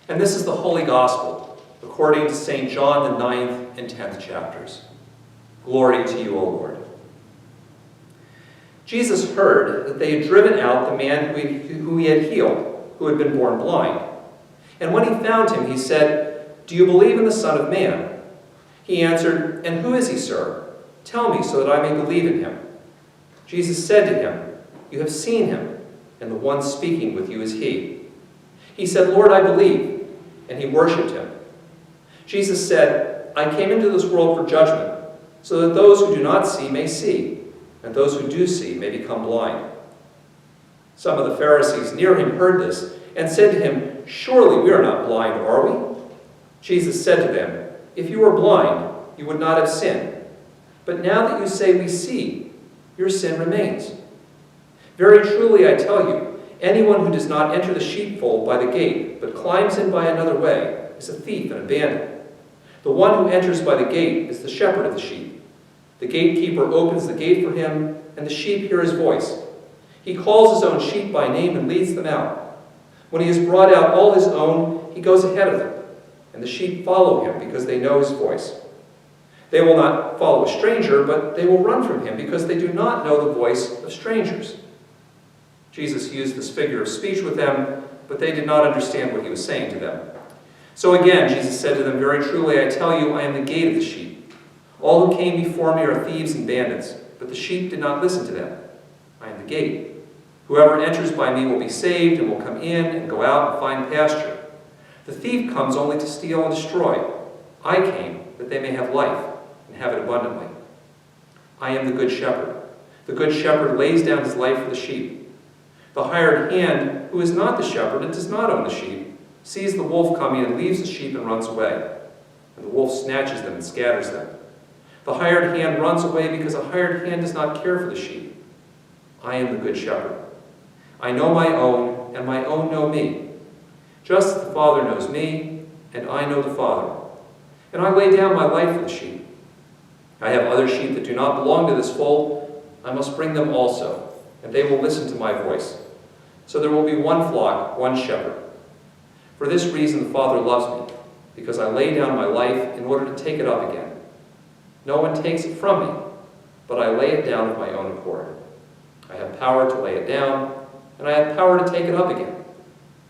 And this is the Holy Gospel, according to St. John, the 9th and 10th chapters. Glory to you, O Lord. Jesus heard that they had driven out the man who he had healed, who had been born blind. And when he found him, he said, "Do you believe in the Son of Man?" He answered, "And who is he, sir? Tell me, so that I may believe in him." Jesus said to him, "You have seen him, and the one speaking with you is he." He said, "Lord, I believe," and he worshipped him. Jesus said, "I came into this world for judgment, so that those who do not see may see, and those who do see may become blind." Some of the Pharisees near him heard this and said to him, "Surely we are not blind, are we?" Jesus said to them, "If you were blind, you would not have sinned. But now that you say we see, your sin remains. Very truly I tell you, anyone who does not enter the sheepfold by the gate, but climbs in by another way, is a thief and a bandit. The one who enters by the gate is the shepherd of the sheep. The gatekeeper opens the gate for him, and the sheep hear his voice. He calls his own sheep by name and leads them out. When he has brought out all his own, he goes ahead of them, and the sheep follow him because they know his voice. They will not follow a stranger, but they will run from him because they do not know the voice of strangers." Jesus used this figure of speech with them, but they did not understand what he was saying to them. So again, Jesus said to them, "Very truly I tell you, I am the gate of the sheep. All who came before me are thieves and bandits, but the sheep did not listen to them. I am the gate. Whoever enters by me will be saved and will come in and go out and find pasture. The thief comes only to steal and destroy. I came that they may have life and have it abundantly. I am the good shepherd. The good shepherd lays down his life for the sheep. The hired hand, who is not the shepherd and does not own the sheep, sees the wolf coming and leaves the sheep and runs away. And the wolf snatches them and scatters them. The hired hand runs away because a hired hand does not care for the sheep. I am the good shepherd. I know my own, and my own know me. Just as the Father knows me, and I know the Father. And I lay down my life for the sheep. I have other sheep that do not belong to this fold. I must bring them also, and they will listen to my voice. So there will be one flock, one shepherd. For this reason the Father loves me, because I lay down my life in order to take it up again. No one takes it from me, but I lay it down of my own accord. I have power to lay it down, and I have power to take it up again.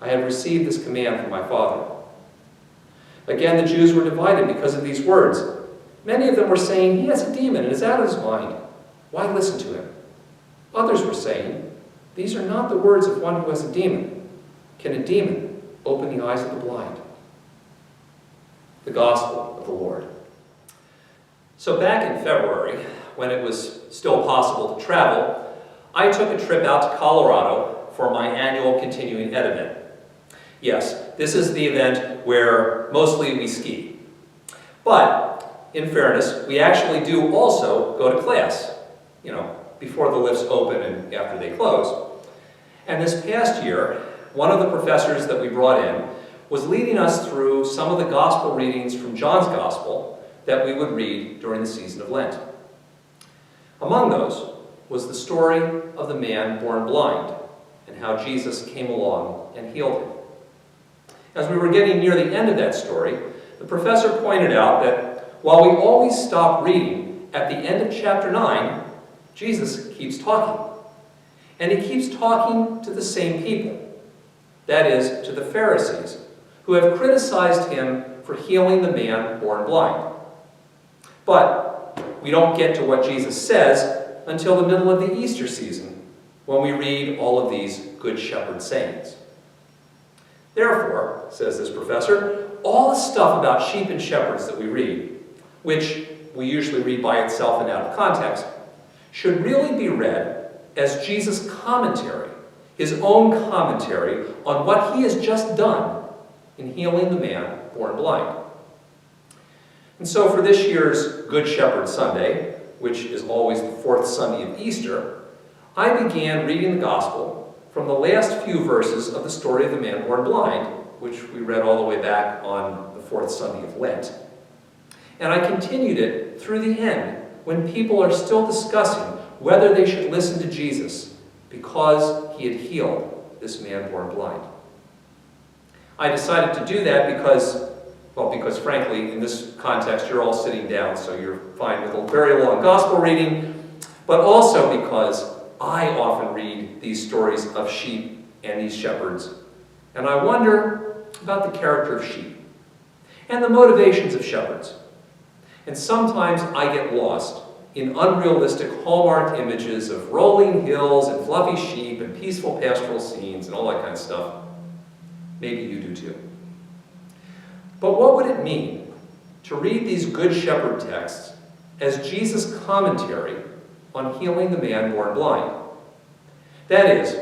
I have received this command from my Father." Again, the Jews were divided because of these words. Many of them were saying, "He has a demon and is out of his mind. Why listen to him?" Others were saying, "These are not the words of one who has a demon. Can a demon open the eyes of the blind?" The Gospel of the Lord. So back in February, when it was still possible to travel, I took a trip out to Colorado for my annual continuing ed event. Yes, this is the event where mostly we ski. But, in fairness, we actually do also go to class, before the lifts open and after they close. And this past year, one of the professors that we brought in was leading us through some of the gospel readings from John's Gospel that we would read during the season of Lent. Among those was the story of the man born blind and how Jesus came along and healed him. As we were getting near the end of that story, the professor pointed out that while we always stop reading at the end of chapter 9, Jesus keeps talking. And he keeps talking to the same people. That is, to the Pharisees, who have criticized him for healing the man born blind. But we don't get to what Jesus says until the middle of the Easter season, when we read all of these Good Shepherd sayings. Therefore, says this professor, all the stuff about sheep and shepherds that we read, which we usually read by itself and out of context, should really be read as Jesus' commentary, his own commentary on what he has just done in healing the man born blind. And so for this year's Good Shepherd Sunday, which is always the fourth Sunday of Easter, I began reading the Gospel from the last few verses of the story of the man born blind, which we read all the way back on the fourth Sunday of Lent. And I continued it through the end, when people are still discussing whether they should listen to Jesus because he had healed this man born blind. I decided to do that because frankly, in this context, you're all sitting down, so you're fine with a very long gospel reading, but also because I often read these stories of sheep and these shepherds, and I wonder about the character of sheep and the motivations of shepherds. And sometimes I get lost in unrealistic hallmark images of rolling hills and fluffy sheep and peaceful pastoral scenes and all that kind of stuff. Maybe you do too. But what would it mean to read these Good Shepherd texts as Jesus' commentary on healing the man born blind? That is,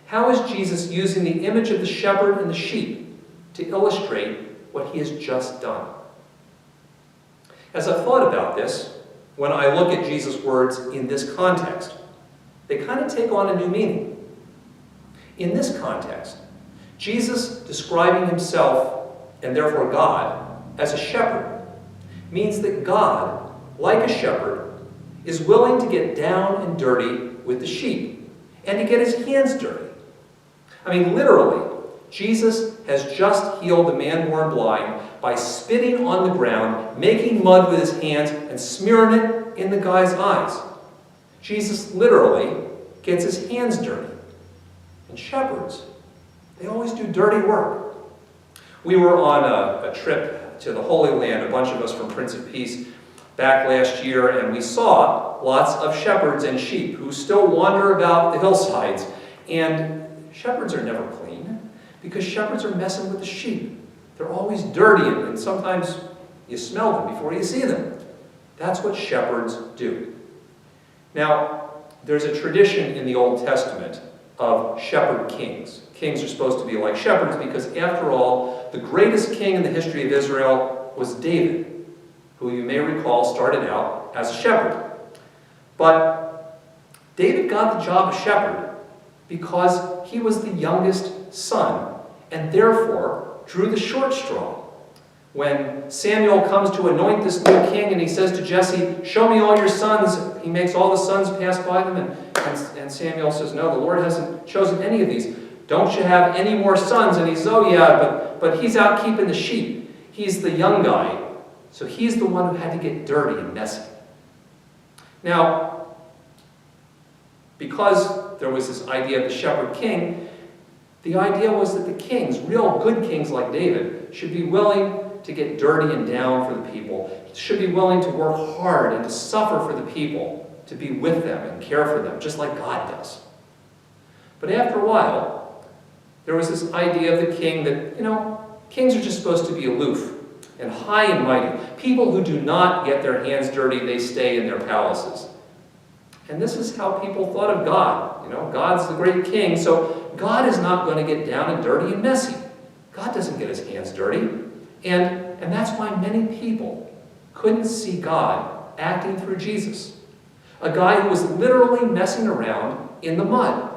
how is Jesus using the image of the shepherd and the sheep to illustrate what he has just done? As I've thought about this, when I look at Jesus' words in this context, they kind of take on a new meaning. In this context, Jesus describing himself, and therefore God, as a shepherd, means that God, like a shepherd, is willing to get down and dirty with the sheep, and to get his hands dirty. I mean, literally, Jesus has just healed the man born blind by spitting on the ground, making mud with his hands, and smearing it in the guy's eyes. Jesus literally gets his hands dirty. And shepherds, they always do dirty work. We were on a trip to the Holy Land, a bunch of us from Prince of Peace, back last year, and we saw lots of shepherds and sheep who still wander about the hillsides. And shepherds are never clean, because shepherds are messing with the sheep. They're always dirty, and sometimes you smell them before you see them. That's what shepherds do. Now, there's a tradition in the Old Testament of shepherd kings. Kings are supposed to be like shepherds because, after all, the greatest king in the history of Israel was David, who you may recall started out as a shepherd. But David got the job of shepherd because he was the youngest son, and therefore drew the short straw. When Samuel comes to anoint this new king and he says to Jesse, "Show me all your sons," he makes all the sons pass by them, and Samuel says, "No, the Lord hasn't chosen any of these. Don't you have any more sons?" And he says, "Oh yeah, but he's out keeping the sheep. He's the young guy." So he's the one who had to get dirty and messy. Now, because there was this idea of the shepherd king, the idea was that the kings, real good kings like David, should be willing to get dirty and down for the people, should be willing to work hard and to suffer for the people, to be with them and care for them, just like God does. But after a while, there was this idea of the king that, kings are just supposed to be aloof and high and mighty. People who do not get their hands dirty, they stay in their palaces. And this is how people thought of God. God's the great king, so God is not going to get down and dirty and messy. God doesn't get his hands dirty. And that's why many people couldn't see God acting through Jesus. A guy who was literally messing around in the mud.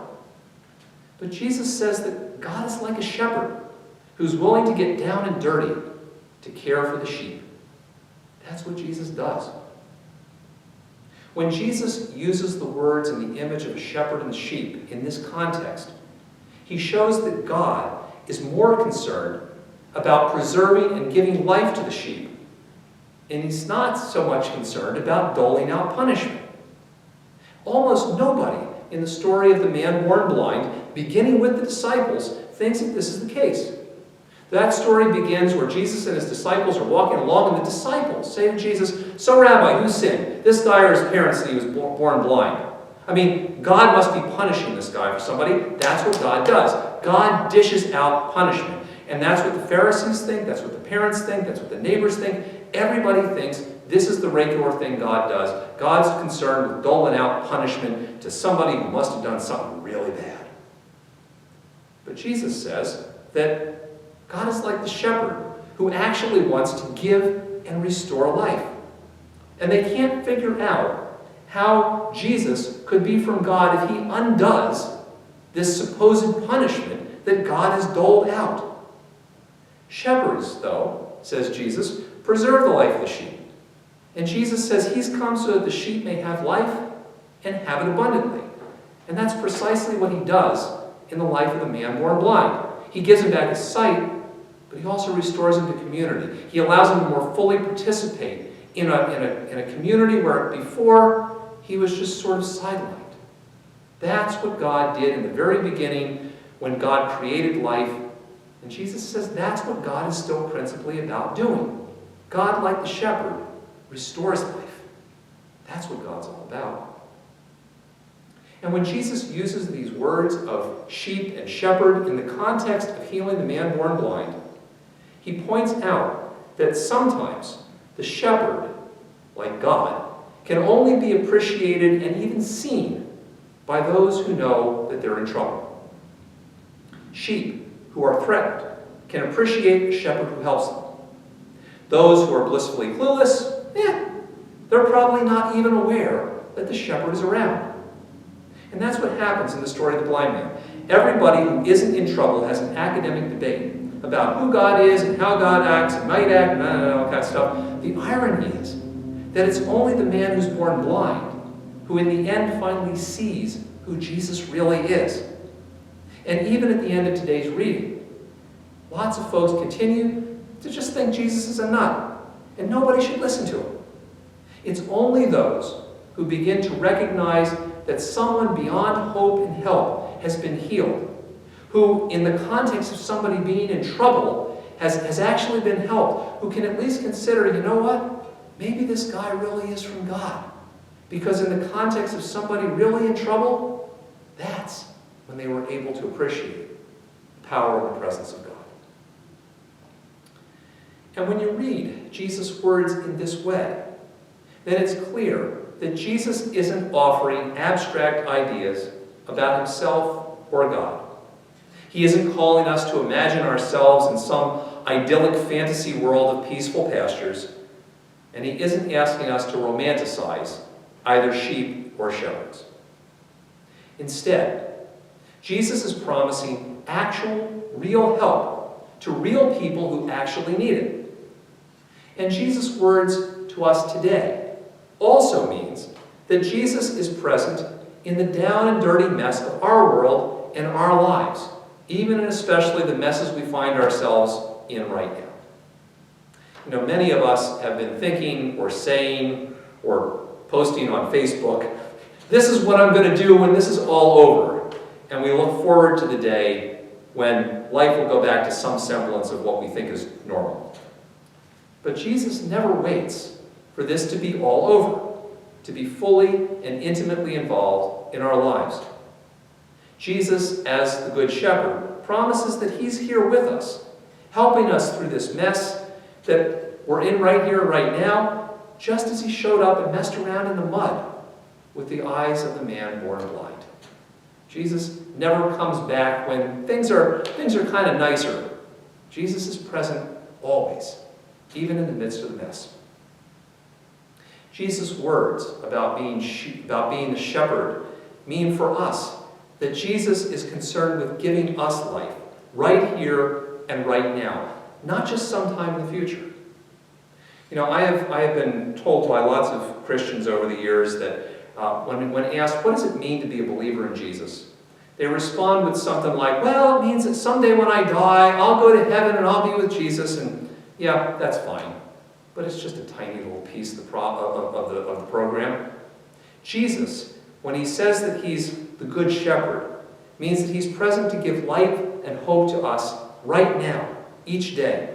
But Jesus says that God is like a shepherd who's willing to get down and dirty to care for the sheep. That's what Jesus does. When Jesus uses the words and the image of a shepherd and sheep in this context, he shows that God is more concerned about preserving and giving life to the sheep, and he's not so much concerned about doling out punishment. Almost nobody in the story of the man born blind, beginning with the disciples, thinks that this is the case. That story begins where Jesus and his disciples are walking along, and the disciples say to Jesus, "So, Rabbi, who sinned, this guy or his parents, that he was born blind?" I mean, God must be punishing this guy for somebody. That's what God does. God dishes out punishment. And that's what the Pharisees think, that's what the parents think, that's what the neighbors think. Everybody thinks this is the regular thing God does. God's concerned with doling out punishment to somebody who must have done something really bad. But Jesus says that God is like the shepherd who actually wants to give and restore life. And they can't figure out how Jesus could be from God if he undoes this supposed punishment that God has doled out. Shepherds, though, says Jesus, preserve the life of the sheep. And Jesus says he's come so that the sheep may have life and have it abundantly. And that's precisely what he does in the life of the man born blind. He gives him back his sight but he also restores them to community. He allows them to more fully participate in a community where before he was just sort of sidelined. That's what God did in the very beginning when God created life. And Jesus says that's what God is still principally about doing. God, like the shepherd, restores life. That's what God's all about. And when Jesus uses these words of sheep and shepherd in the context of healing the man born blind, he points out that sometimes the shepherd, like God, can only be appreciated and even seen by those who know that they're in trouble. Sheep who are threatened can appreciate a shepherd who helps them. Those who are blissfully clueless, they're probably not even aware that the shepherd is around. And that's what happens in the story of the blind man. Everybody who isn't in trouble has an academic debate about who God is and how God acts and might act and all that kind of stuff. The irony is that it's only the man who's born blind who in the end finally sees who Jesus really is. And even at the end of today's reading, lots of folks continue to just think Jesus is a nut and nobody should listen to him. It's only those who begin to recognize that someone beyond hope and help has been healed, who in the context of somebody being in trouble has actually been helped, who can at least consider, you know what, maybe this guy really is from God. Because in the context of somebody really in trouble, that's when they were able to appreciate the power and the presence of God. And when you read Jesus' words in this way, then it's clear that Jesus isn't offering abstract ideas about himself or God. He isn't calling us to imagine ourselves in some idyllic fantasy world of peaceful pastures, and he isn't asking us to romanticize either sheep or shepherds. Instead, Jesus is promising actual, real help to real people who actually need it. And Jesus' words to us today also means that Jesus is present in the down and dirty mess of our world and our lives, even and especially the messes we find ourselves in right now. You know, many of us have been thinking or saying or posting on Facebook, this is what I'm going to do when this is all over. And we look forward to the day when life will go back to some semblance of what we think is normal. But Jesus never waits for this to be all over, to be fully and intimately involved in our lives. Jesus, as the Good Shepherd, promises that he's here with us, helping us through this mess that we're in right here, right now, just as he showed up and messed around in the mud with the eyes of the man born blind. Jesus never comes back when things are kind of nicer. Jesus is present always, even in the midst of the mess. Jesus' words about being the shepherd mean for us that Jesus is concerned with giving us life right here and right now, not just sometime in the future. You know, I have been told by lots of Christians over the years that when asked, what does it mean to be a believer in Jesus? They respond with something like, well, it means that someday when I die, I'll go to heaven and I'll be with Jesus, and yeah, that's fine. But it's just a tiny little piece of the program. Jesus, when he says that he's the Good Shepherd, means that he's present to give life and hope to us right now, each day.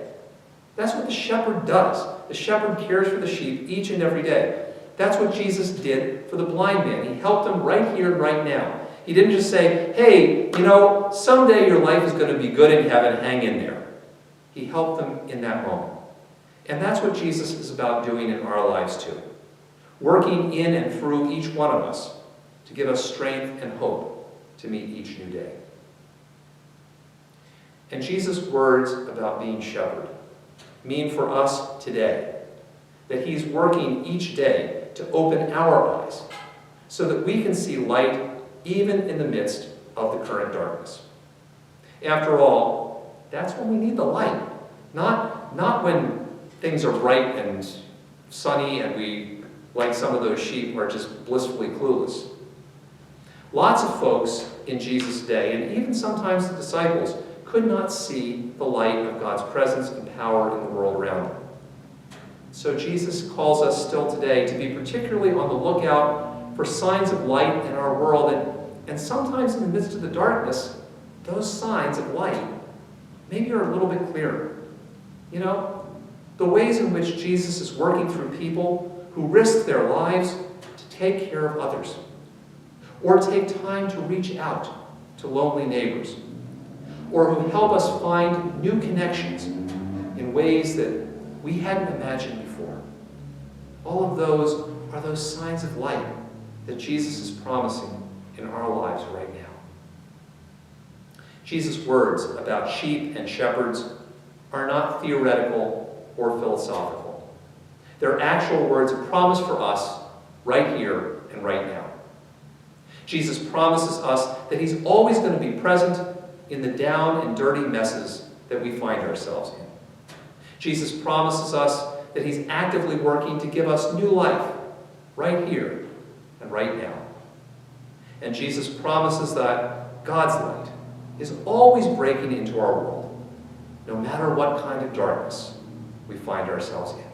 That's what the shepherd does. The shepherd cares for the sheep each and every day. That's what Jesus did for the blind man. He helped him right here, right now. He didn't just say, hey, you know, someday your life is going to be good in heaven, hang in there. He helped them in that moment. And that's what Jesus is about doing in our lives too. Working in and through each one of us to give us strength and hope to meet each new day. And Jesus' words about being shepherd mean for us today that he's working each day to open our eyes so that we can see light even in the midst of the current darkness. After all, that's when we need the light, not when things are bright and sunny and we, like some of those sheep, are just blissfully clueless. Lots of folks in Jesus' day, and even sometimes the disciples, could not see the light of God's presence and power in the world around them. So Jesus calls us still today to be particularly on the lookout for signs of light in our world, and sometimes in the midst of the darkness, those signs of light maybe are a little bit clearer. You know, the ways in which Jesus is working through people who risk their lives to take care of others, or take time to reach out to lonely neighbors, or who help us find new connections in ways that we hadn't imagined before. All of those are those signs of light that Jesus is promising in our lives right now. Jesus' words about sheep and shepherds are not theoretical or philosophical. They're actual words of promise for us right here and right now. Jesus promises us that he's always going to be present in the down and dirty messes that we find ourselves in. Jesus promises us that he's actively working to give us new life right here and right now. And Jesus promises that God's light is always breaking into our world, no matter what kind of darkness we find ourselves in.